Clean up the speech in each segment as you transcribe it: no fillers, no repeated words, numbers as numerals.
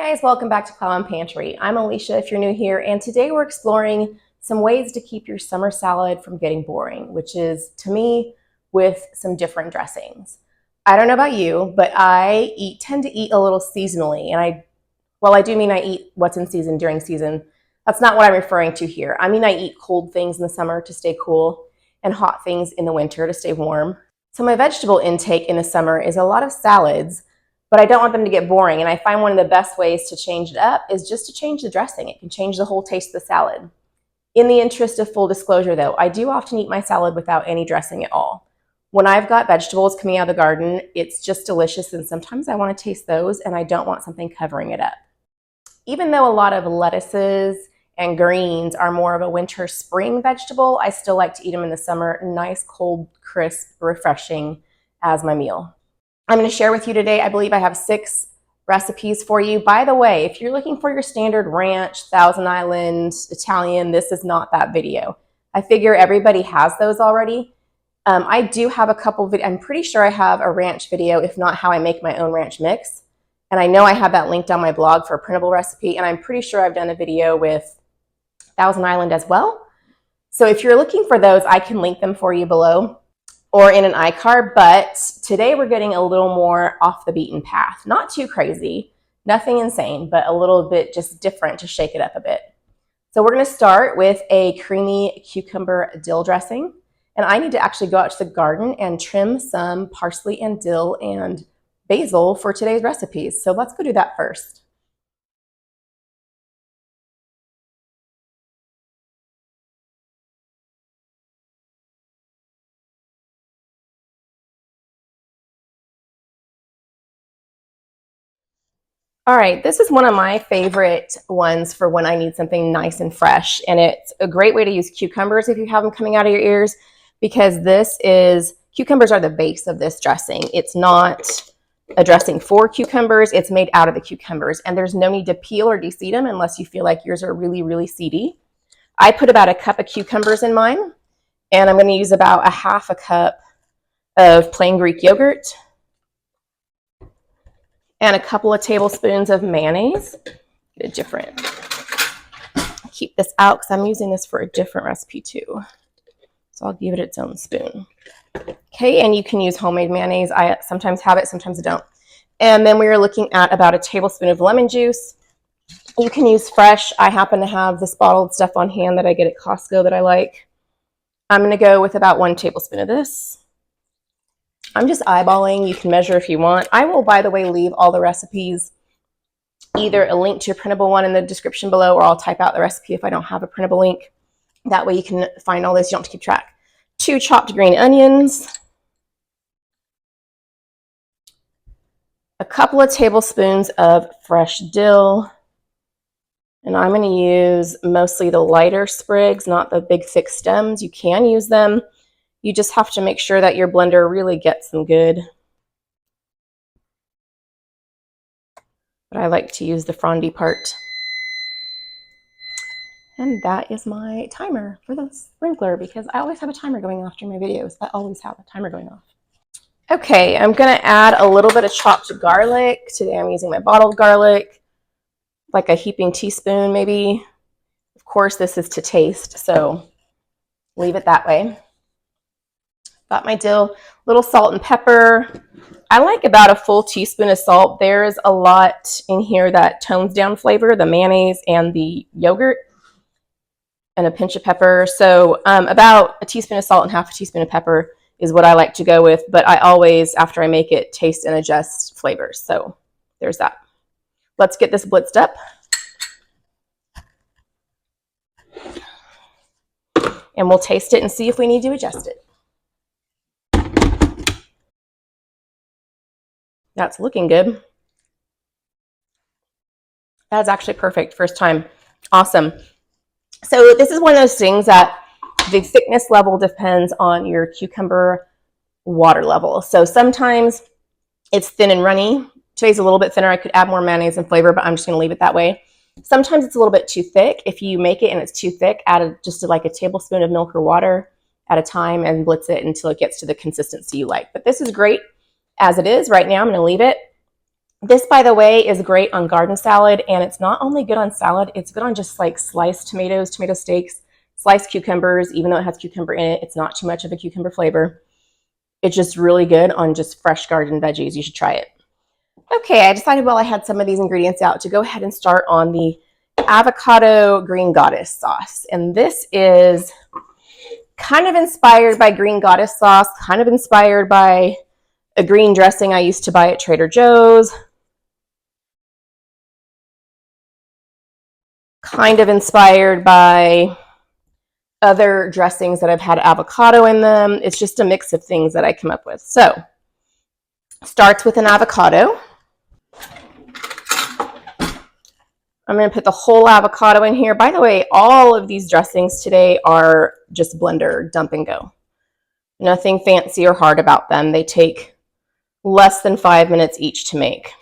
guys, welcome back to Plow & Pantry. I'm Alicia if you're new here, and today we're exploring some ways to keep your summer salad from getting boring, which is, to me, with some different dressings. I don't know about you, but I tend to eat a little seasonally, and while I do mean I eat what's in season during season, that's not what I'm referring to here. I mean I eat cold things in the summer to stay cool and hot things in the winter to stay warm. So my vegetable intake in the summer is a lot of salads, but I don't want them to get boring. And I find one of the best ways to change it up is just to change the dressing. It can change the whole taste of the salad. In the interest of full disclosure though, I do often eat my salad without any dressing at all. When I've got vegetables coming out of the garden, it's just delicious, and sometimes I want to taste those and I don't want something covering it up. Even though a lot of lettuces and greens are more of a winter spring vegetable, I still like to eat them in the summer, nice, cold, crisp, refreshing as my meal. I'm going to share with you today, I believe I have 6 recipes for you. By the way, if you're looking for your standard ranch, Thousand Island, Italian, this is not that video. I figure everybody has those already. I do have a couple, I'm pretty sure I have a ranch video, if not how I make my own ranch mix. And I know I have that linked on my blog for a printable recipe, and I'm pretty sure I've done a video with Thousand Island as well. So if you're looking for those, I can link them for you below or in an iCard, but today we're getting a little more off the beaten path. Not too crazy, nothing insane, but a little bit just different to shake it up a bit. So we're gonna start with a creamy cucumber dill dressing. And I need to actually go out to the garden and trim some parsley and dill and basil for today's recipes. So let's go do that first. All right, this is one of my favorite ones for when I need something nice and fresh. And it's a great way to use cucumbers if you have them coming out of your ears, because cucumbers are the base of this dressing. It's not a dressing for cucumbers, it's made out of the cucumbers. And there's no need to peel or de-seed them unless you feel like yours are really, really seedy. I put about a cup of cucumbers in mine, and I'm gonna use about a half a cup of plain Greek yogurt, and a couple of tablespoons of mayonnaise. Get a different, keep this out because I'm using this for a different recipe too. So I'll give it its own spoon. Okay, and you can use homemade mayonnaise. I sometimes have it, sometimes I don't. And then we are looking at about a tablespoon of lemon juice. You can use fresh. I happen to have this bottled stuff on hand that I get at Costco that I like. I'm gonna go with about 1 tablespoon of this. I'm just eyeballing. You can measure if you want. I will, by the way, leave all the recipes, either a link to a printable one in the description below, or I'll type out the recipe if I don't have a printable link. That way you can find all this. You don't have to keep track. 2 chopped green onions, a couple of tablespoons of fresh dill, and I'm going to use mostly the lighter sprigs, not the big thick stems. You can use them. You just have to make sure that your blender really gets them good. But I like to use the frondy part. And that is my timer for the sprinkler, because I always have a timer going off during my videos. I always have a timer going off. Okay, I'm gonna add a little bit of chopped garlic. Today I'm using my bottled garlic, like a heaping teaspoon maybe. Of course, this is to taste, so leave it that way. Got my dill, little salt and pepper. I like about a full teaspoon of salt. There's a lot in here that tones down flavor, the mayonnaise and the yogurt, and a pinch of pepper. So about a teaspoon of salt and half a teaspoon of pepper is what I like to go with, but I always, after I make it, taste and adjust flavors. So there's that. Let's get this blitzed up. And we'll taste it and see if we need to adjust it. That's looking good. That's actually perfect. First time. Awesome. So this is one of those things that the thickness level depends on your cucumber water level. So sometimes it's thin and runny. Today's a little bit thinner. I could add more mayonnaise and flavor, but I'm just going to leave it that way. Sometimes it's a little bit too thick. If you make it and it's too thick, add just like a tablespoon of milk or water at a time and blitz it until it gets to the consistency you like. But this is great as it is right now. I'm going to leave it. This, by the way, is great on garden salad, and it's not only good on salad, it's good on just like sliced tomatoes, tomato steaks, sliced cucumbers. Even though it has cucumber in it, it's not too much of a cucumber flavor. It's just really good on just fresh garden veggies. You should try it. Okay, I decided while I had some of these ingredients out to go ahead and start on the avocado green goddess sauce. And this is kind of inspired by green goddess sauce, kind of inspired by a green dressing I used to buy at Trader Joe's, kind of inspired by other dressings that have had avocado in them. It's just a mix of things that I come up with. So, starts with an avocado. I'm going to put the whole avocado in here. By the way, all of these dressings today are just blender, dump and go. Nothing fancy or hard about them. They take less than 5 minutes each to make.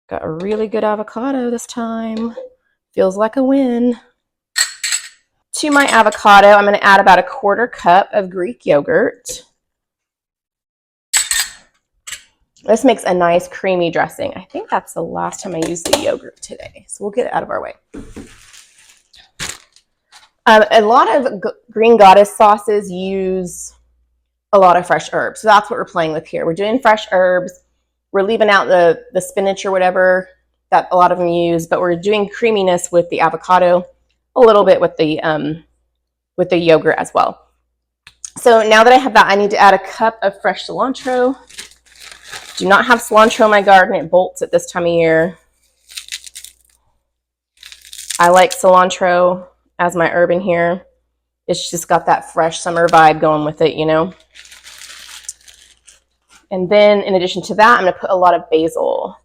Got a really good avocado this time. Feels like a win. To my avocado, I'm going to add about 1/4 cup of Greek yogurt. This makes a nice creamy dressing. I think that's the last time I used the yogurt today, so we'll get it out of our way. A lot of green goddess sauces use a lot of fresh herbs, so that's what we're playing with here. We're doing fresh herbs. We're leaving out the spinach or whatever that a lot of them use, but we're doing creaminess with the avocado, a little bit with the yogurt as well. So now that I have that, I need to add 1 cup of fresh cilantro. Do not have cilantro in my garden. It bolts at this time of year. I like cilantro as my herb in here. It's just got that fresh summer vibe going with it, you know. And then in addition to that, I'm going to put a lot of basil.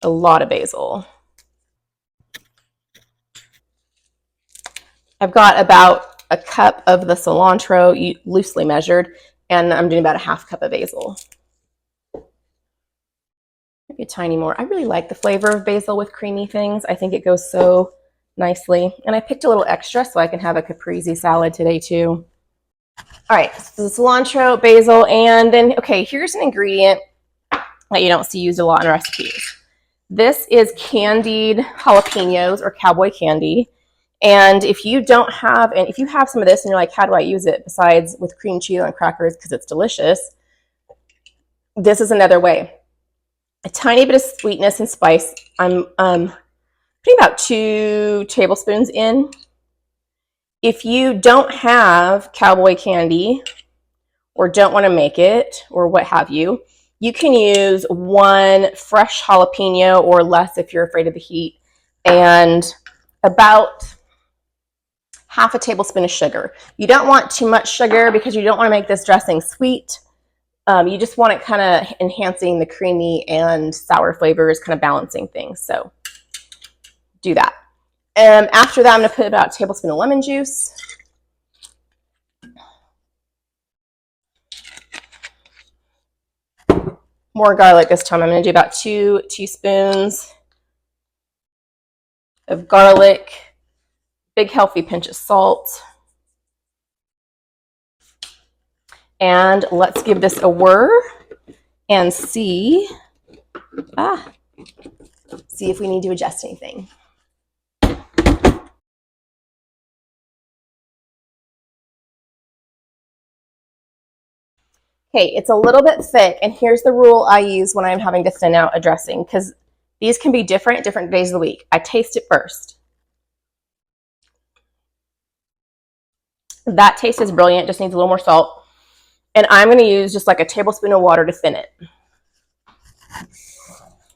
A lot of basil. I've got about 1 cup of the cilantro, loosely measured, and I'm doing about 1/2 cup of basil. Maybe a tiny more. I really like the flavor of basil with creamy things. I think it goes so nicely. And I picked a little extra so I can have a caprese salad today too. All right, so the cilantro, basil, and then, okay, here's an ingredient that you don't see used a lot in recipes. This is candied jalapenos or cowboy candy. And if you don't have, and if you have some of this and you're like, how do I use it besides with cream cheese on crackers because it's delicious, this is another way. A tiny bit of sweetness and spice. I'm putting about 2 tablespoons in. If you don't have cowboy candy or don't want to make it or what have you, you can use 1 fresh jalapeno or less if you're afraid of the heat, and about 1/2 tablespoon of sugar. You don't want too much sugar because you don't want to make this dressing sweet. You just want it kind of enhancing the creamy and sour flavors, kind of balancing things. So do that. After that, I'm going to put about 1 tablespoon of lemon juice. More garlic this time. I'm going to do about 2 teaspoons of garlic, big healthy pinch of salt. And let's give this a whir and see if we need to adjust anything. Okay, it's a little bit thick, and here's the rule I use when I'm having to thin out a dressing, because these can be different days of the week. I taste it first. That taste is brilliant, just needs a little more salt. And I'm going to use just like 1 tablespoon of water to thin it.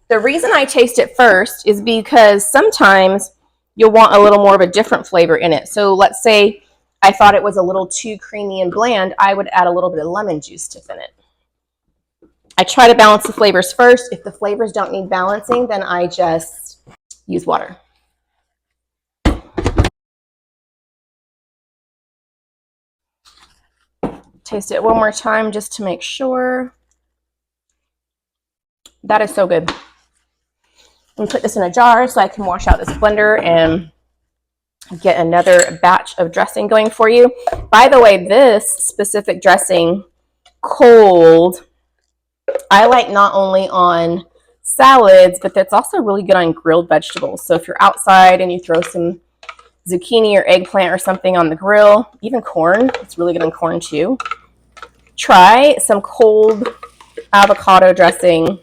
The reason I taste it first is because sometimes you'll want a little more of a different flavor in it. So let's say I thought it was a little too creamy and bland, I would add a little bit of lemon juice to thin it. I try to balance the flavors first. If the flavors don't need balancing, then I just use water. Taste it one more time just to make sure. That is so good. I'm going to put this in a jar so I can wash out this blender and get another batch of dressing going for you. By the way, this specific dressing, cold, I like not only on salads, but that's also really good on grilled vegetables. So if you're outside and you throw some zucchini or eggplant or something on the grill, even corn, it's really good on corn too. Try some cold avocado dressing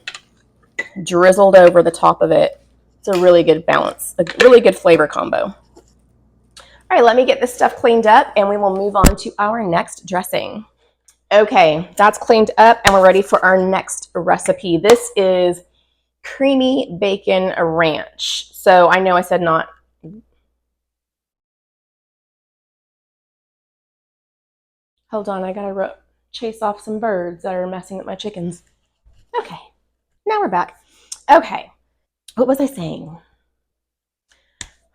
drizzled over the top of it. It's a really good balance, a really good flavor combo. All right, let me get this stuff cleaned up and we will move on to our next dressing. Okay, that's cleaned up and we're ready for our next recipe. This is creamy bacon ranch. So I know I said not. Hold on, I gotta chase off some birds that are messing with my chickens. Okay, now we're back. Okay, what was I saying?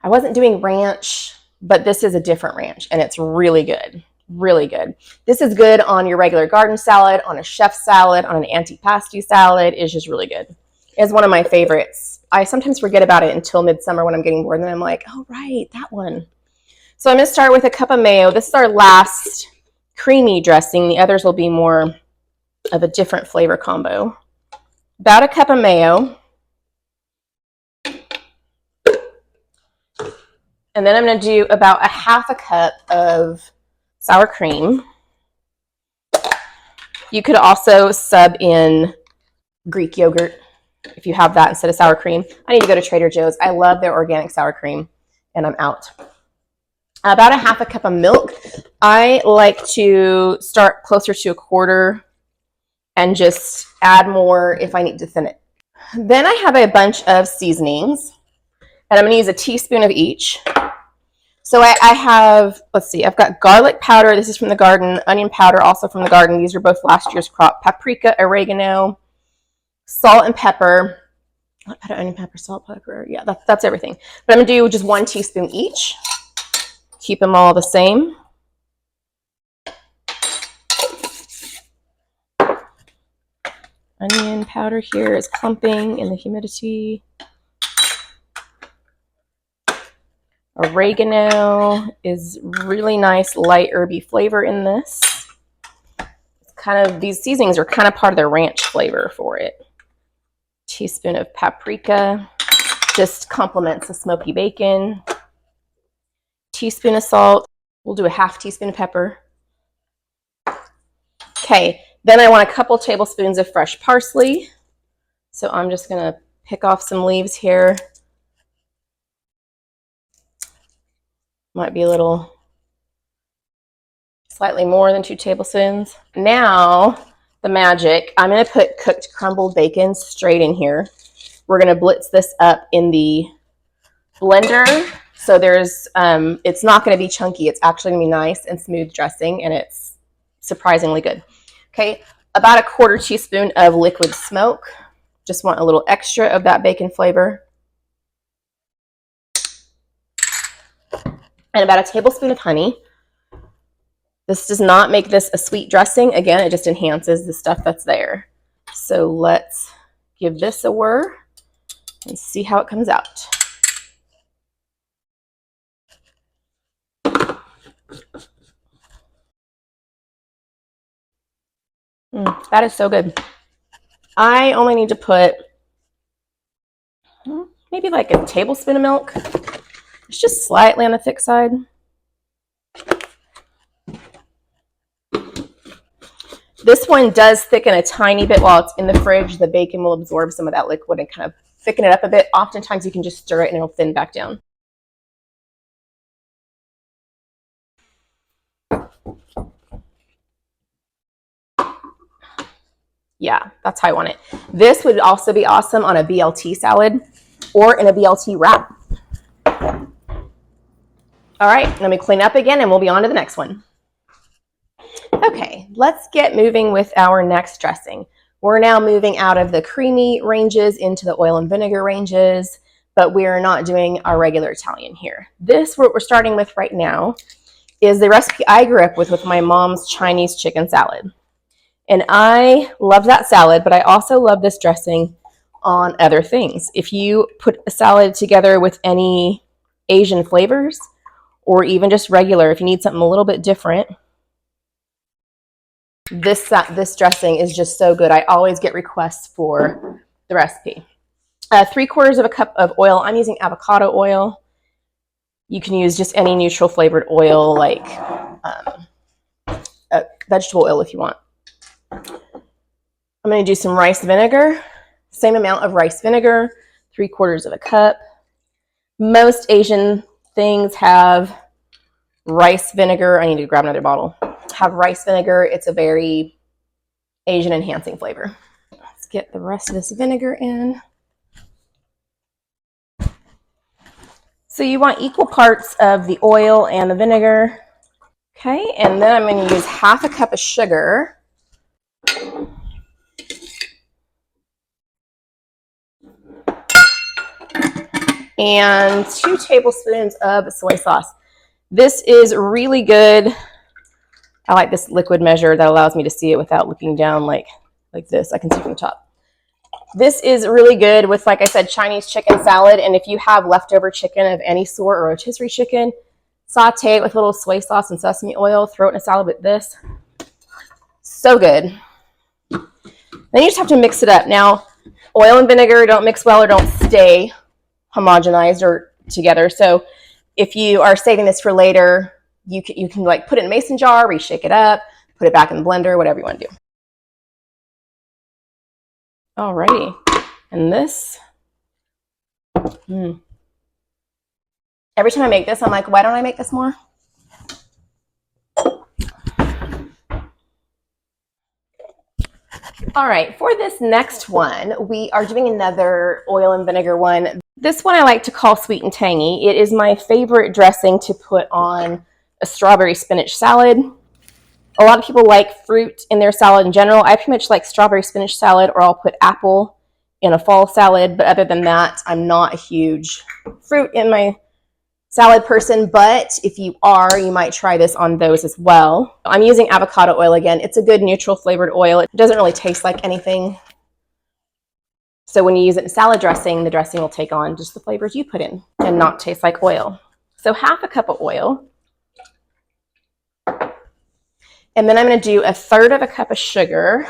I wasn't doing ranch, but this is a different ranch and it's really good. Really good. This is good on your regular garden salad, on a chef salad, on an antipasti salad. It's just really good. It's one of my favorites. I sometimes forget about it until midsummer when I'm getting bored, and then I'm like, oh, right, that one. So I'm going to start with a cup of mayo. This is our last creamy dressing. The others will be more of a different flavor combo. About a cup of mayo. And then I'm going to do about a half a cup of sour cream. You could also sub in Greek yogurt if you have that instead of sour cream. I need to go to Trader Joe's. I love their organic sour cream, and I'm out. About a half a cup of milk. I like to start closer to a quarter and just add more if I need to thin it. Then I have a bunch of seasonings, and I'm going to use a teaspoon of each. So I have, let's see, I've got garlic powder. This is from the garden. Onion powder, also from the garden. These are both last year's crop. Paprika, oregano, salt and pepper. Onion, pepper, salt, pepper. Yeah, that's everything. But I'm going to do just 1 teaspoon each. Keep them all the same. Onion powder here is clumping in the humidity. Oregano is really nice, light, herby flavor in this. It's kind of, these seasonings are kind of part of the ranch flavor for it. Teaspoon of paprika just complements the smoky bacon. Teaspoon of salt. We'll do a half teaspoon of pepper. Okay, then I want a couple tablespoons of fresh parsley. So I'm just going to pick off some leaves here. Might be a little, slightly more than 2 tablespoons. Now, the magic. I'm going to put cooked crumbled bacon straight in here. We're going to blitz this up in the blender. So there's, it's not going to be chunky. It's actually going to be nice and smooth dressing, and it's surprisingly good. Okay, about a 1/4 teaspoon of liquid smoke. Just want a little extra of that bacon flavor. And about a tablespoon of honey. This does not make this a sweet dressing. Again, it just enhances the stuff that's there. So let's give this a whir and see how it comes out. That is so good. I only need to put maybe like a tablespoon of milk. It's just slightly on the thick side. This one does thicken a tiny bit while it's in the fridge. The bacon will absorb some of that liquid and kind of thicken it up a bit. Oftentimes you can just stir it and it'll thin back down. Yeah, that's how I want it. This would also be awesome on a BLT salad or in a BLT wrap. All right, let me clean up again and we'll be on to the next one. Okay, let's get moving with our next dressing. We're now moving out of the creamy ranges into the oil and vinegar ranges, but we're not doing our regular Italian here. This, what we're starting with right now, is the recipe I grew up with my mom's Chinese chicken salad. And I love that salad, but I also love this dressing on other things. If you put a salad together with any Asian flavors, or even just regular if you need something a little bit different. This dressing is just so good. I always get requests for the recipe. 3/4 of a cup of oil. I'm using avocado oil. You can use just any neutral flavored oil, like vegetable oil if you want. I'm going to do some rice vinegar. Same amount of rice vinegar, 3/4 of a cup. Most Asian things have rice vinegar. I need to grab another bottle. Have rice vinegar. It's a very Asian enhancing flavor. Let's get the rest of this vinegar in. So you want equal parts of the oil and the vinegar. Okay, and then I'm going to use 1/2 cup of sugar. And 2 tablespoons of soy sauce. This is really good. I like this liquid measure that allows me to see it without looking down like this. I can see from the top. This is really good with, like I said, Chinese chicken salad. And if you have leftover chicken of any sort or rotisserie chicken, saute it with a little soy sauce and sesame oil. Throw it in a salad with this. So good. Then you just have to mix it up. Now, oil and vinegar don't mix well or don't stay homogenized or together. So if you are saving this for later, you can like put it in a mason jar, reshake it up, put it back in the blender, whatever you want to do. Alrighty, and this, every time I make this, I'm like, why don't I make this more? All right, for this next one, we are doing another oil and vinegar one. This one I like to call sweet and tangy. It is my favorite dressing to put on a strawberry spinach salad. A lot of people like fruit in their salad in general. I pretty much like strawberry spinach salad, or I'll put apple in a fall salad. But other than that, I'm not a huge fruit in my salad person. But if you are, you might try this on those as well. I'm using avocado oil again. It's a good neutral flavored oil. It doesn't really taste like anything. So when you use it in salad dressing, the dressing will take on just the flavors you put in and not taste like oil. So 1/2 cup of oil. And then I'm going to do 1/3 cup of sugar.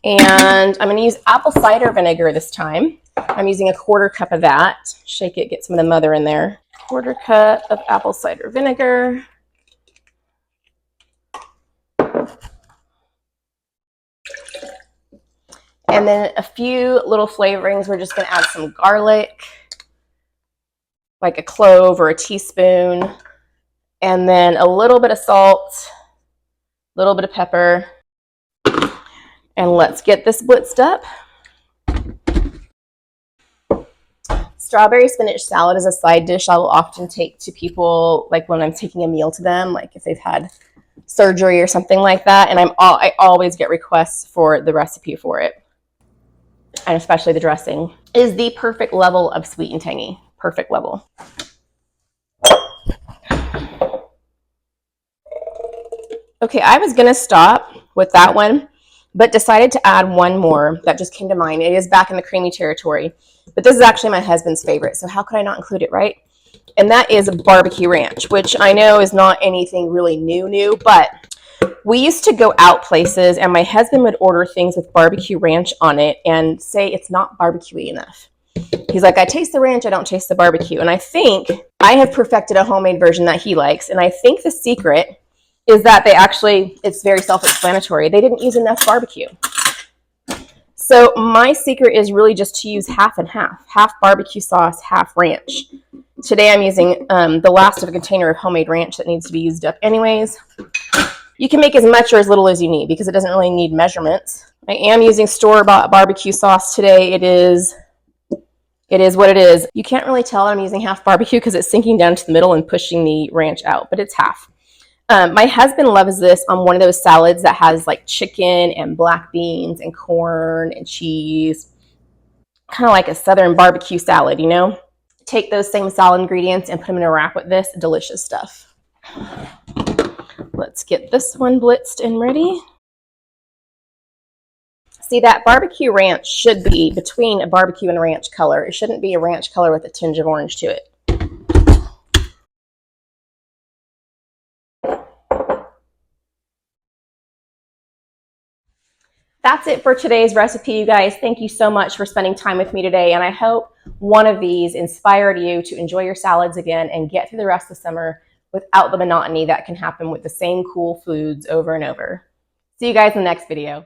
And I'm going to use apple cider vinegar this time. I'm using 1/4 cup of that. Shake it, get some of the mother in there. 1/4 cup of apple cider vinegar. And then a few little flavorings. We're just going to add some garlic, like a clove or a teaspoon. And then a little bit of salt, a little bit of pepper. And let's get this blitzed up. Strawberry spinach salad is a side dish I will often take to people, like when I'm taking a meal to them, like if they've had surgery or something like that. And I always get requests for the recipe for it. And especially the dressing is the perfect level of sweet and tangy. Perfect level. Okay, I was going to stop with that one, but decided to add one more that just came to mind. It is back in the creamy territory, but this is actually my husband's favorite, so how could I not include it, right? And that is BBQ Ranch, which I know is not anything really new, but we used to go out places and my husband would order things with BBQ Ranch on it and say it's not barbecue-y enough. He's like, I taste the ranch, I don't taste the barbecue. And I think I have perfected a homemade version that he likes, and I think the secret is that it's very self-explanatory. They didn't use enough barbecue. So my secret is really just to use half and half. Half barbecue sauce, half ranch. Today I'm using the last of a container of homemade ranch that needs to be used up anyways. You can make as much or as little as you need because it doesn't really need measurements. I am using store-bought barbecue sauce today. It is what it is. You can't really tell I'm using half barbecue because it's sinking down to the middle and pushing the ranch out, but it's half. My husband loves this on one of those salads that has like chicken and black beans and corn and cheese. Kind of like a southern barbecue salad, you know? Take those same salad ingredients and put them in a wrap with this. Delicious stuff. Let's get this one blitzed and ready. See, that barbecue ranch should be between a barbecue and a ranch color. It shouldn't be a ranch color with a tinge of orange to it. That's it for today's recipe, you guys. Thank you so much for spending time with me today, and I hope one of these inspired you to enjoy your salads again and get through the rest of the summer without the monotony that can happen with the same cool foods over and over. See you guys in the next video.